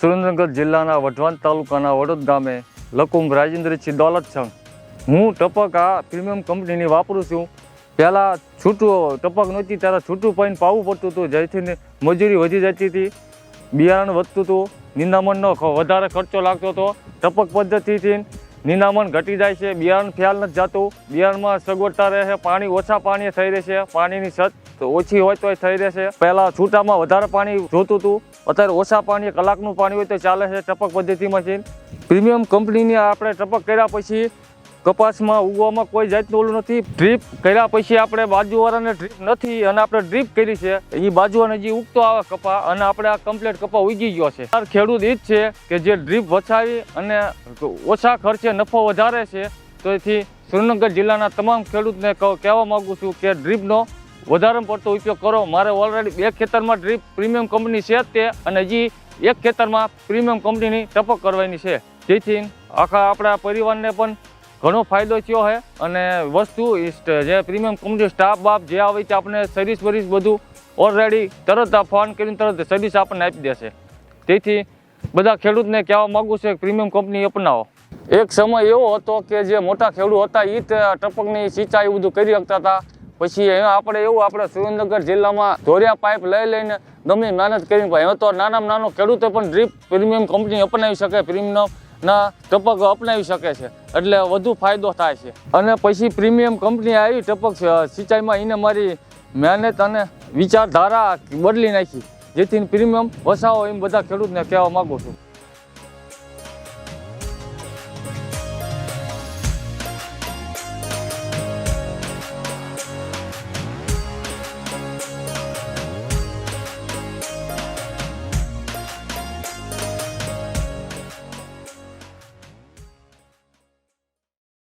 સુરેન્દ્રનગર જિલ્લાના વઢવાણ તાલુકાના વડોદ ગામે લકુમ રાજેન્દ્રસિંહ દોલત સંઘ. હું ટપક આ પ્રીમિયમ કંપનીની વાપરું છું. પહેલાં છૂટું ટપક નહોતી ત્યારે છૂટું પાઈને પાવું પડતું હતું, જેથી મજૂરી વધી જતી હતી, બિયારણ વધતું હતું, નિંદામણનો વધારે ખર્ચો લાગતો હતો. ટપક પદ્ધતિથી નિંદામણ ઘટી જાય છે, બિયારણ ફેલ નથી જતું, બિયારણમાં સગવડતા રહે, પાણી ઓછા પાણીએ થઈ રહેશે, પાણીની છત ઓછી હોય તોય થઈ રહેશે. પહેલાં છૂટામાં વધારે પાણી જોતું હતું, અત્યારે ઓછા પાણી કલાકનું પાણી હોય તો ચાલે છે ટપક પદ્ધતિમાંથી. પ્રીમિયમ કંપનીની આપણે ટપક કર્યા પછી કપાસમાં ઉગવામાં કોઈ જાતનું ઓલું નથી. ડ્રીપ કર્યા પછી આપણે બાજુવાળાને ડ્રીપ નથી અને આપણે ડ્રીપ કરી છે, એ બાજુવાને જે ઉગતો આવે કપા અને આપણે આ કમ્પ્લીટ કપા ઉગી ગયો છે. ખેડૂત એ જ છે કે જે ડ્રીપ વછાવી અને ઓછા ખર્ચે નફો વધારે છે. તો એથી સુરેન્દ્રનગર જિલ્લાના તમામ ખેડૂતને કહેવા માગું છું કે ડ્રીપનો વધારે પડતો ઉપયોગ કરો. મારે ઓલરેડી એક ખેતરમાં ડ્રીપ પ્રીમિયમ કંપની છે જ તે, અને હજી એક ખેતરમાં પ્રીમિયમ કંપનીની ટપક કરવાની છે, જેથી આખા આપણા પરિવારને પણ ઘણો ફાયદો થયો છે. અને વસ્તુ જે પ્રીમિયમ કંપની સ્ટાફ બાપ જે આવે તે આપણે સર્વિસ બરીસ બધું ઓલરેડી તરત ફોન કરીને તરત સર્વિસ આપણને આપી દેશે. તેથી બધા ખેડૂતને કહેવા માગું છે કે પ્રીમિયમ કંપની અપનાવો. એક સમય એવો હતો કે જે મોટા ખેડૂત હતા એ જ ટપકની સિંચાઈ બધું કરી શકતા હતા. પછી આપણે સુરેન્દ્રનગર જિલ્લામાં ધોરિયા પાઇપ લઈને ગમે મહેનત કરીને હવે તો નાનામાં નાનો ખેડૂતો પણ ડ્રીપ પ્રીમિયમ કંપની અપનાવી શકે, પ્રીમિયમના ટપક અપનાવી શકે છે, એટલે વધુ ફાયદો થાય છે. અને પછી પ્રીમિયમ કંપની આવી ટપક સિંચાઈમાં, એને મારી મહેનત અને વિચારધારા બદલી નાખી, જેથી પ્રીમિયમ વસાવો એમ બધા ખેડૂતને કહેવા માગું છું.